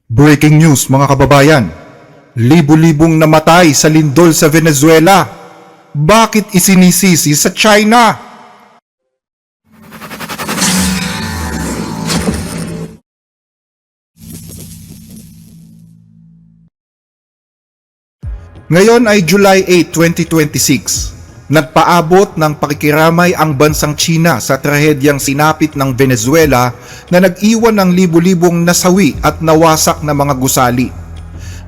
Breaking news mga kababayan, libu-libong namatay sa lindol sa Venezuela. Bakit isinisisi sa China? Ngayon ay July 8, 2026. Nagpaabot ng pakikiramay ang bansang China sa trahedyang sinapit ng Venezuela na nag-iwan ng libu-libong nasawi at nawasak na mga gusali.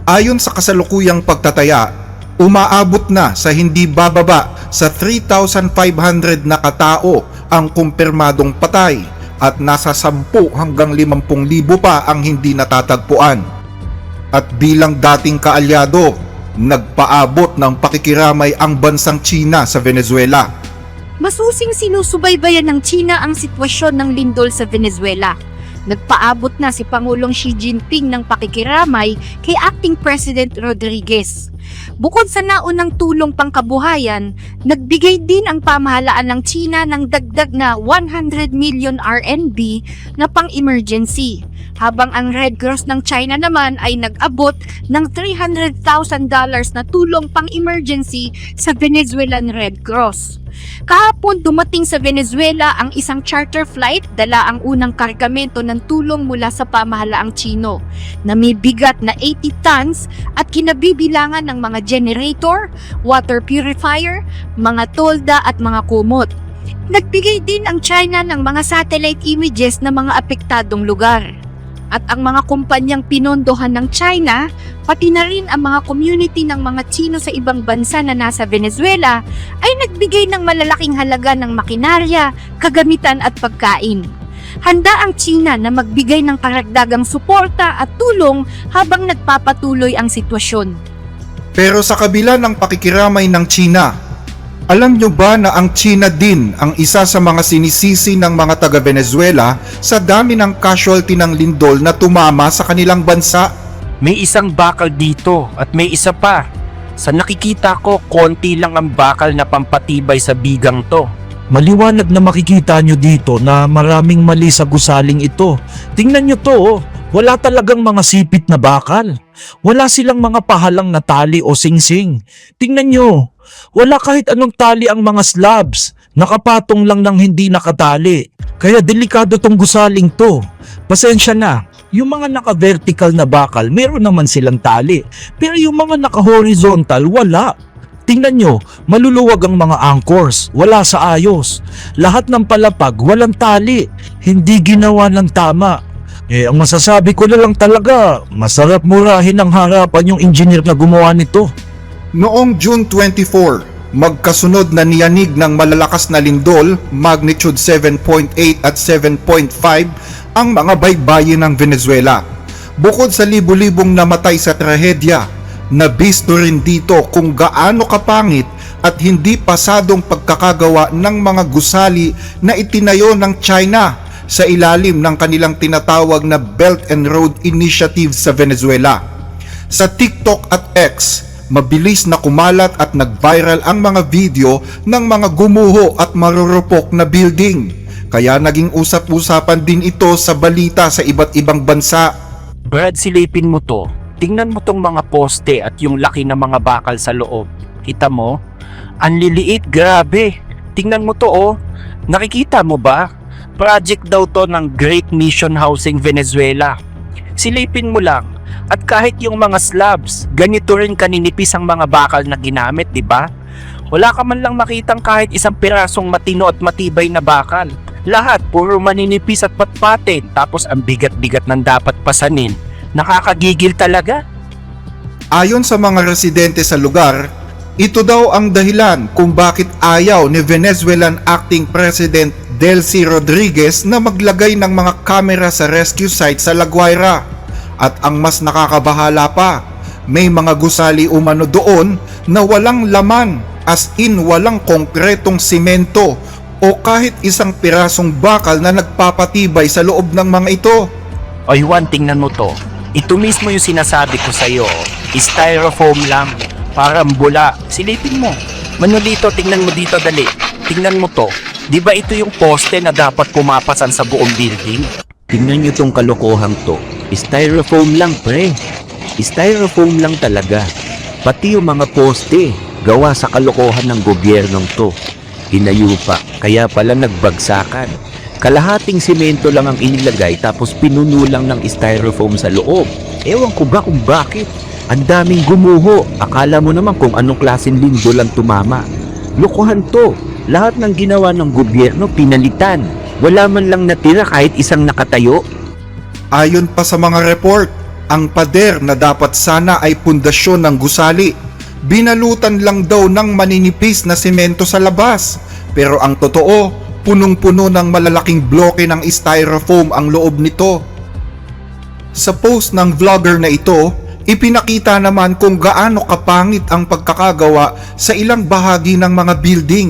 Ayon sa kasalukuyang pagtataya, umaabot na sa hindi bababa sa 3,500 na katao ang kumpirmadong patay at nasa 10 hanggang 50,000 pa ang hindi natatagpuan. At bilang dating kaalyado, nagpaabot ng pakikiramay ang bansang China sa Venezuela. Masusing sinusubaybayan ng China ang sitwasyon ng lindol sa Venezuela. Nagpaabot na si Pangulong Xi Jinping ng pakikiramay kay Acting President Rodriguez. Bukod sa naunang tulong pangkabuhayan, nagbigay din ang pamahalaan ng China ng dagdag na 100 million RMB na pang-emergency, habang ang Red Cross ng China naman ay nag-abot ng $300,000 na tulong pang-emergency sa Venezuelan Red Cross. Kahapon dumating sa Venezuela ang isang charter flight dala ang unang kargamento ng tulong mula sa pamahalaang Chino na may bigat na 80 tons at kinabibilangan ng mga generator, water purifier, mga tolda at mga kumot. Nagbigay din ang China ng mga satellite images ng mga apektadong lugar. At ang mga kumpanyang pinondohan ng China, pati na rin ang mga community ng mga Chino sa ibang bansa na nasa Venezuela, ay nagbigay ng malalaking halaga ng makinarya, kagamitan at pagkain. Handa ang China na magbigay ng karagdagang suporta at tulong habang nagpapatuloy ang sitwasyon. Pero sa kabila ng pakikiramay ng China, alam nyo ba na ang China din ang isa sa mga sinisisi ng mga taga-Venezuela sa dami ng casualty ng lindol na tumama sa kanilang bansa? May isang bakal dito at may isa pa. Sa nakikita ko, konti lang ang bakal na pampatibay sa bigang to. Maliwanag na makikita nyo dito na maraming mali sa gusaling ito. Tingnan nyo to, oh. Wala talagang mga sipit na bakal. Wala silang mga pahalang na tali o singsing. Tingnan nyo, wala kahit anong tali ang mga slabs. Nakapatong lang ng hindi nakatali. Kaya delikado tong gusaling to. Pasensya na, yung mga naka-vertical na bakal, meron naman silang tali. Pero yung mga naka-horizontal, wala. Tingnan nyo, maluluwag ang mga anchors, wala sa ayos. Lahat ng palapag, walang tali. Hindi ginawa ng tama. Ang masasabi ko na lang talaga, masarap murahin ang harapan yung engineer na gumawa nito. Noong June 24, magkasunod na niyanig ng malalakas na lindol, magnitude 7.8 at 7.5 ang mga baybayin ng Venezuela. Bukod sa libu-libong namatay sa trahedya, nabisto rin dito kung gaano kapangit at hindi pasadong pagkakagawa ng mga gusali na itinayo ng China sa ilalim ng kanilang tinatawag na Belt and Road Initiative sa Venezuela. Sa TikTok at X, mabilis na kumalat at nag-viral ang mga video ng mga gumuho at marurupok na building. Kaya naging usap-usapan din ito sa balita sa iba't ibang bansa. Brad, silipin mo to. Tingnan mo tong mga poste at yung laki ng mga bakal sa loob. Kita mo? Ang liliit, grabe. Tingnan mo to, oh. Nakikita mo ba? Project daw to ng Great Mission Housing Venezuela. Silipin mo lang. At kahit yung mga slabs, ganito rin kaninipis ang mga bakal na ginamit, di ba? Wala ka man lang makitang kahit isang pirasong matino at matibay na bakal. Lahat puro maninipis at patpatin, tapos ang bigat-bigat ng dapat pasanin. Nakakagigil talaga. Ayon sa mga residente sa lugar, ito daw ang dahilan kung bakit ayaw ni Venezuelan Acting President Delcy Rodriguez na maglagay ng mga kamera sa rescue site sa La Guaira. At ang mas nakakabahala pa, may mga gusali umano doon na walang laman, as in walang konkretong simento o kahit isang pirasong bakal na nagpapatibay sa loob ng mga ito. O Juan, tingnan mo to. Ito mismo yung sinasabi ko sa'yo. Styrofoam lang, parang bula. Silipin mo. Manolito, tingnan mo dito, dali. Tingnan mo to. Di ba ito yung poste na dapat pumapasan sa buong building? Tingnan nyo tong kalokohang to. Styrofoam lang, pre. Styrofoam lang talaga. Pati yung mga poste, gawa sa kalokohan ng gobyernong to. Hinayupa, kaya pala nagbagsakan. Kalahating simento lang ang inilagay tapos pinuno lang ng styrofoam sa loob. Ewan ko ba kung bakit. Ang daming gumuho. Akala mo naman kung anong klaseng lindol ang tumama. Lokohan to. Lahat ng ginawa ng gobyerno pinalitan. Wala man lang natira kahit isang nakatayo. Ayon pa sa mga report, ang pader na dapat sana ay pundasyon ng gusali, binalutan lang daw ng maninipis na semento sa labas. Pero ang totoo, punong-puno ng malalaking bloke ng styrofoam ang loob nito. Sa post ng vlogger na ito, ipinakita naman kung gaano kapangit ang pagkakagawa sa ilang bahagi ng mga building.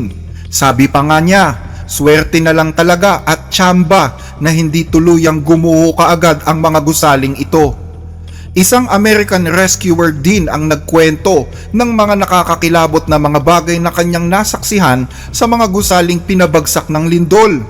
Sabi pa nga niya, swerte na lang talaga at tsamba na hindi tuluyang gumuho kaagad ang mga gusaling ito. Isang American rescuer din ang nagkwento ng mga nakakakilabot na mga bagay na kanyang nasaksihan sa mga gusaling pinabagsak ng lindol.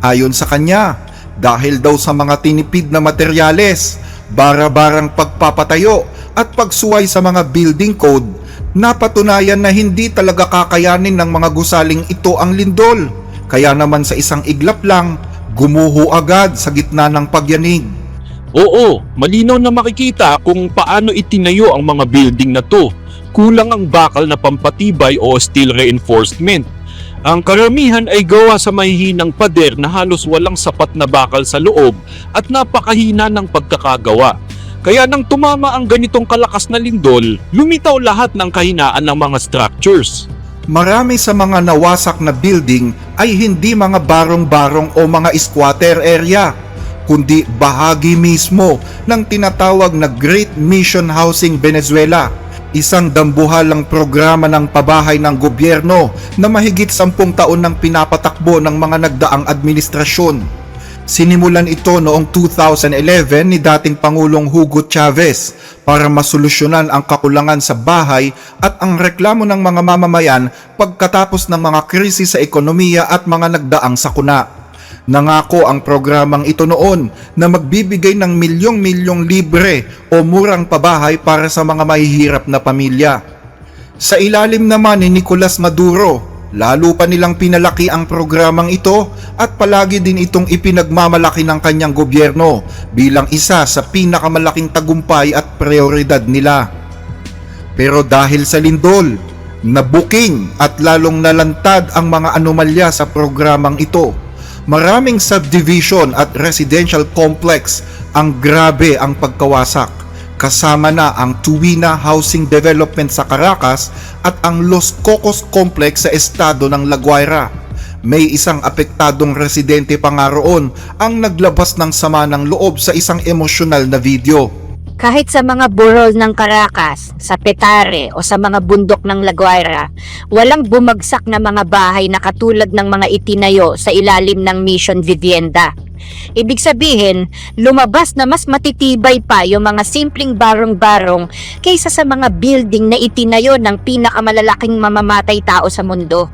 Ayon sa kanya, dahil daw sa mga tinipid na materyales, bara-barang pagpapatayo at pagsuway sa mga building code, napatunayan na hindi talaga kakayanin ng mga gusaling ito ang lindol. Kaya naman sa isang iglap lang, gumuho agad sa gitna ng pagyanig. Oo, malinaw na makikita kung paano itinayo ang mga building na to. Kulang ang bakal na pampatibay o steel reinforcement. Ang karamihan ay gawa sa mahihinang pader na halos walang sapat na bakal sa loob at napakahina ng pagkakagawa. Kaya nang tumama ang ganitong kalakas na lindol, lumitaw lahat ng kahinaan ng mga structures. Marami sa mga nawasak na building ay hindi mga barong-barong o mga squatter area, kundi bahagi mismo ng tinatawag na Great Mission Housing Venezuela, isang dambuhalang programa ng pabahay ng gobyerno na mahigit 10 taon nang pinapatakbo ng mga nagdaang administrasyon. Sinimulan ito noong 2011 ni dating Pangulong Hugo Chavez para masolusyonan ang kakulangan sa bahay at ang reklamo ng mga mamamayan pagkatapos ng mga krisis sa ekonomiya at mga nagdaang sakuna. Nangako ang programang ito noon na magbibigay ng milyong-milyong libre o murang pabahay para sa mga mahihirap na pamilya. Sa ilalim naman ni Nicolas Maduro, lalo pa nilang pinalaki ang programang ito at palagi din itong ipinagmamalaki ng kanyang gobyerno bilang isa sa pinakamalaking tagumpay at prioridad nila. Pero dahil sa lindol, nabuking at lalong nalantad ang mga anomalya sa programang ito. Maraming subdivision at residential complex ang grabe ang pagkawasak. Kasama na ang Tuwina Housing Development sa Caracas at ang Los Cocos Complex sa estado ng La Guaira. May isang apektadong residente pa nga roon ang naglabas ng sama ng loob sa isang emosyonal na video. Kahit sa mga burol ng Caracas, sa Petare o sa mga bundok ng La Guaira, walang bumagsak na mga bahay na katulad ng mga itinayo sa ilalim ng Mission Vivienda. Ibig sabihin, lumabas na mas matitibay pa yung mga simpleng barong-barong kaysa sa mga building na itinayo ng pinakamalalaking mamamatay tao sa mundo.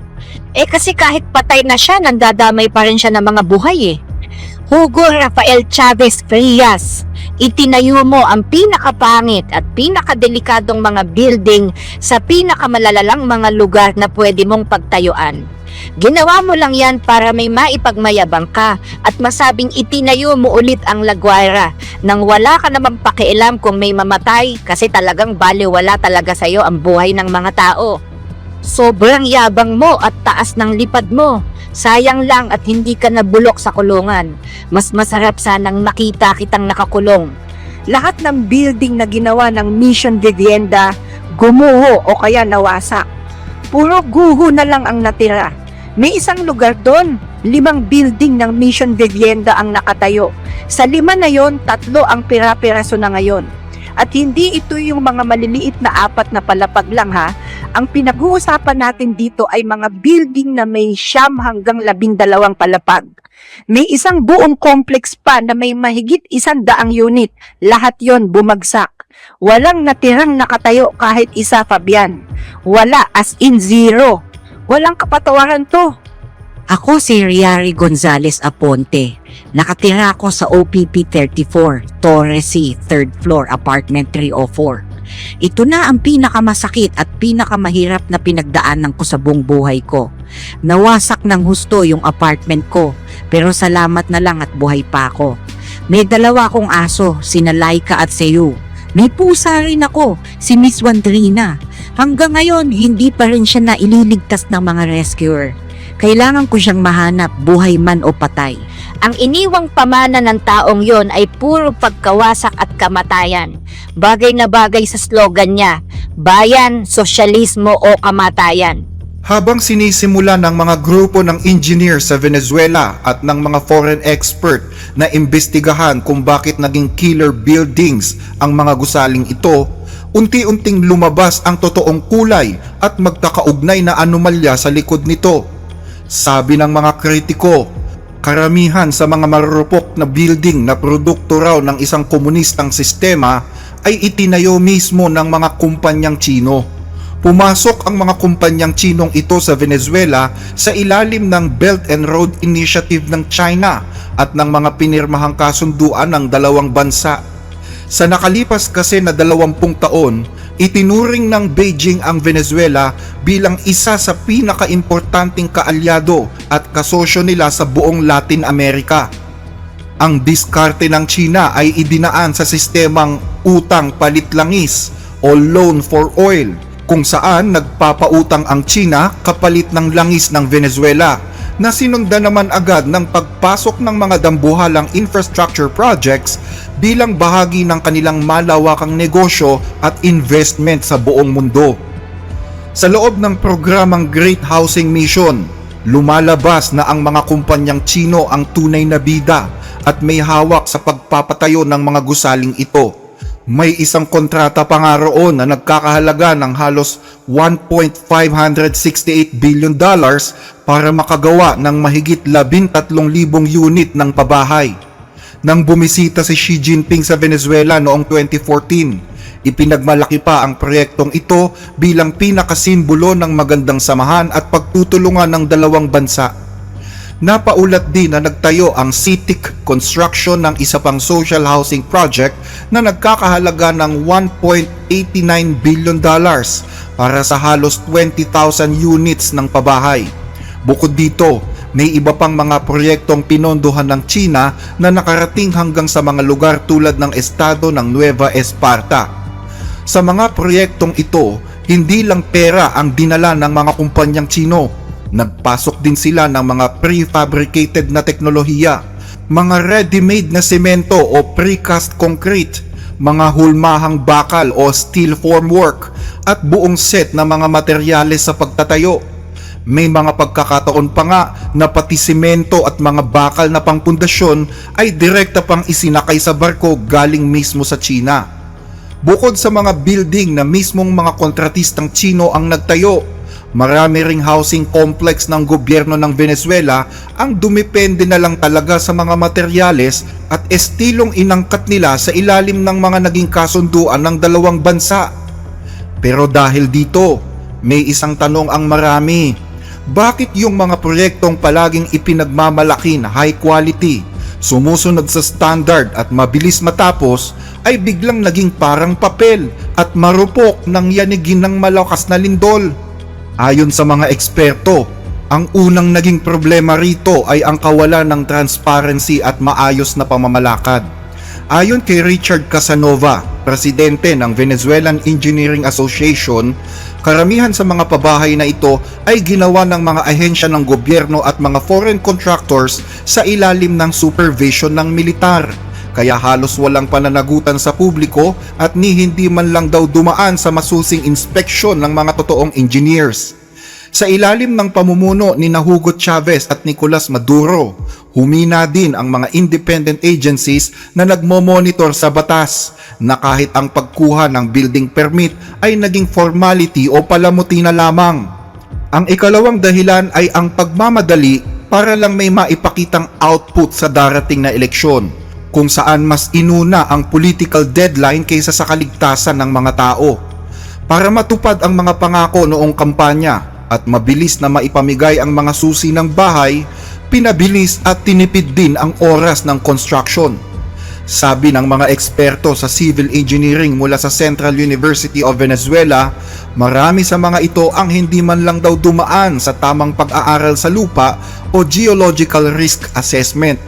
Kasi kahit patay na siya, nandadamay pa rin siya ng mga buhay . Hugo Rafael Chavez Frias, itinayo mo ang pinakapangit at pinakadelikadong mga building sa pinakamalalang mga lugar na pwede mong pagtayuan. Ginawa mo lang yan para may maipagmayabang ka at masabing itinayo mo ulit ang La Guaira nang wala ka namang pakialam kung may mamatay kasi talagang baliwala talaga sa'yo ang buhay ng mga tao. Sobrang yabang mo at taas ng lipad mo. Sayang lang at hindi ka nabulok sa kulungan. Mas masarap sanang makita kitang nakakulong. Lahat ng building na ginawa ng Mission Vivienda, gumuho o kaya nawasak. Puro guho na lang ang natira. May isang lugar doon, 5 building ng Mission Vivienda ang nakatayo. Sa 5 na yon, 3 ang pira-piraso na ngayon. At hindi ito yung mga maliliit na 4 na palapag lang ha. Ang pinag-uusapan natin dito ay mga building na may 9 hanggang 12 palapag. May isang buong complex pa na may mahigit 100 unit. Lahat yon bumagsak. Walang natirang nakatayo kahit isa, Fabian. Wala, as in zero. Walang kapatawaran to. Ako si Riary Gonzales Aponte. Nakatira ako sa OPP 34, Torres C, 3rd floor, apartment 304. Ito na ang pinakamasakit at pinakamahirap na pinagdaanan ko sa buong buhay ko. Nawasak ng husto yung apartment ko, pero salamat na lang at buhay pa ako. May dalawa akong aso, sina Laika at Seyu. May pusa rin ako, si Miss Wandrina. Hanggang ngayon, hindi pa rin siya naililigtas ng mga rescuer. Kailangan ko siyang mahanap, buhay man o patay. Ang iniwang pamana ng taong yon ay puro pagkawasak at kamatayan. Bagay na bagay sa slogan niya, bayan, sosyalismo o kamatayan. Habang sinisimula ng mga grupo ng engineer sa Venezuela at ng mga foreign expert na imbestigahan kung bakit naging killer buildings ang mga gusaling ito, unti-unting lumabas ang totoong kulay at magkakaugnay na anomalya sa likod nito. Sabi ng mga kritiko, karamihan sa mga marurupok na building na produkto raw ng isang komunistang sistema ay itinayo mismo ng mga kumpanyang Tsino. Pumasok ang mga kumpanyang Tsinong ito sa Venezuela sa ilalim ng Belt and Road Initiative ng China at ng mga pinirmahang kasunduan ng dalawang bansa. Sa nakalipas kasi na 20 taon, itinuring ng Beijing ang Venezuela bilang isa sa pinakaimportanteng kaalyado at kasosyo nila sa buong Latin America. Ang diskarte ng China ay idinaan sa sistemang utang palit langis o loan for oil, kung saan nagpapautang ang China kapalit ng langis ng Venezuela, na sinundan naman agad ng pagpasok ng mga dambuhalang infrastructure projects bilang bahagi ng kanilang malawakang negosyo at investment sa buong mundo. Sa loob ng programang Great Housing Mission, lumalabas na ang mga kumpanyang Tsino ang tunay na bida at may hawak sa pagpapatayo ng mga gusaling ito. May isang kontrata pa nga roon na nagkakahalaga ng halos $1.568 billion para makagawa ng mahigit 13,000 unit ng pabahay. Nang bumisita si Xi Jinping sa Venezuela noong 2014, ipinagmalaki pa ang proyektong ito bilang pinakasimbolo ng magandang samahan at pagtutulungan ng dalawang bansa. Napaulat din na nagtayo ang CITIC construction ng isa pang social housing project na nagkakahalaga ng $1.89 billion para sa halos 20,000 units ng pabahay. Bukod dito, may iba pang mga proyektong pinondohan ng China na nakarating hanggang sa mga lugar tulad ng estado ng Nueva Esparta. Sa mga proyektong ito, hindi lang pera ang dinala ng mga kumpanyang Tsino. Nagpasok din sila ng mga prefabricated na teknolohiya, mga ready-made na semento o precast concrete, mga hulmahang bakal o steel formwork at buong set na mga materyales sa pagtatayo. May mga pagkakataon pa nga na pati semento at mga bakal na pangpundasyon ay direkta pang isinakay sa barko galing mismo sa China. Bukod sa mga building na mismong mga kontratistang Tsino ang nagtayo, marami ring housing complex ng gobyerno ng Venezuela ang dumepende na lang talaga sa mga materyales at estilong inangkat nila sa ilalim ng mga naging kasunduan ng dalawang bansa. Pero dahil dito, may isang tanong ang marami. Bakit yung mga proyektong palaging ipinagmamalaki na high quality, sumusunod sa standard at mabilis matapos, ay biglang naging parang papel at marupok ng yanigin ng malakas na lindol? Ayon sa mga eksperto, ang unang naging problema rito ay ang kawalan ng transparency at maayos na pamamalakad. Ayon kay Richard Casanova, presidente ng Venezuelan Engineering Association, karamihan sa mga pabahay na ito ay ginawa ng mga ahensya ng gobyerno at mga foreign contractors sa ilalim ng supervision ng militar. Kaya halos walang pananagutan sa publiko at hindi man lang daw dumaan sa masusing inspeksyon ng mga totoong engineers. Sa ilalim ng pamumuno ni Hugo Chavez at Nicolas Maduro, humina din ang mga independent agencies na nagmo-monitor sa batas, na kahit ang pagkuha ng building permit ay naging formality o palamuti na lamang. Ang ikalawang dahilan ay ang pagmamadali para lang may maipakitang output sa darating na eleksyon, kung saan mas inuna ang political deadline kaysa sa kaligtasan ng mga tao. Para matupad ang mga pangako noong kampanya, at mabilis na maipamigay ang mga susi ng bahay, pinabilis at tinipid din ang oras ng construction. Sabi ng mga eksperto sa civil engineering mula sa Central University of Venezuela, marami sa mga ito ang hindi man lang daw dumaan sa tamang pag-aaral sa lupa o geological risk assessment.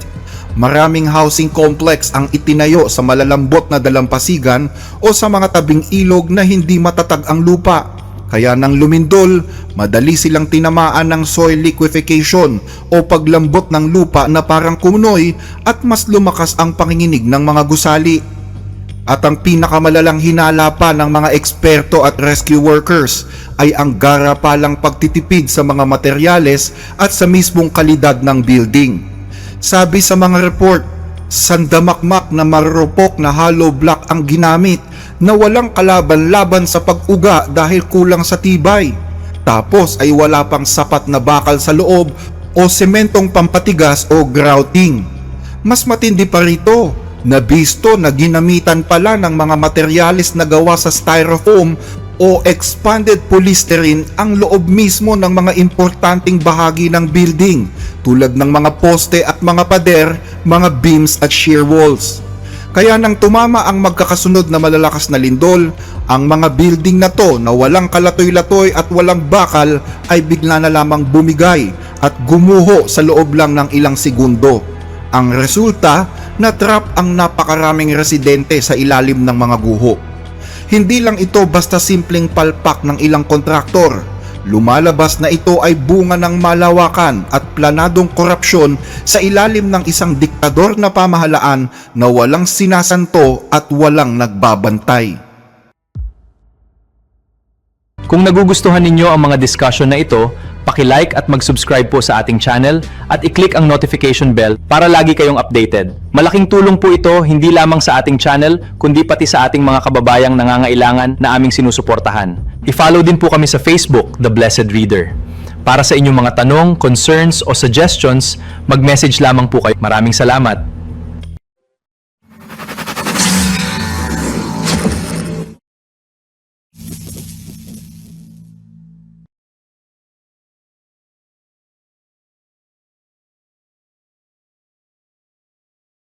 Maraming housing complex ang itinayo sa malalambot na dalampasigan o sa mga tabing ilog na hindi matatag ang lupa. Kaya nang lumindol, madali silang tinamaan ng soil liquefaction o paglambot ng lupa na parang kumunoy at mas lumakas ang panginginig ng mga gusali. At ang pinakamalalang hinala pa ng mga eksperto at rescue workers ay ang garapalang pagtitipid sa mga materyales at sa mismong kalidad ng building. Sabi sa mga report, sandamakmak na marupok na hollow block ang ginamit na walang kalaban-laban sa pag-uga dahil kulang sa tibay. Tapos ay wala pang sapat na bakal sa loob o sementong pampatigas o grouting. Mas matindi pa rito, nabisto na ginamitan pala ng mga materyales na gawa sa styrofoam o expanded polystyrene ang loob mismo ng mga importanteng bahagi ng building tulad ng mga poste at mga pader, mga beams at shear walls. Kaya nang tumama ang magkakasunod na malalakas na lindol, ang mga building na to na walang kalatoy-latoy at walang bakal ay bigla na lamang bumigay at gumuho sa loob lang ng ilang segundo. Ang resulta, na-trap ang napakaraming residente sa ilalim ng mga guho. Hindi lang ito basta simpleng palpak ng ilang kontraktor. Lumalabas na ito ay bunga ng malawakan at planadong korupsyon sa ilalim ng isang diktador na pamahalaan na walang sinasanto at walang nagbabantay. Kung nagugustuhan ninyo ang mga discussion na ito, paki-like at mag-subscribe po sa ating channel at i-click ang notification bell para lagi kayong updated. Malaking tulong po ito hindi lamang sa ating channel kundi pati sa ating mga kababayang nangangailangan na aming sinusuportahan. I-follow din po kami sa Facebook, The Blessed Reader. Para sa inyong mga tanong, concerns o suggestions, mag-message lamang po kayo. Maraming salamat!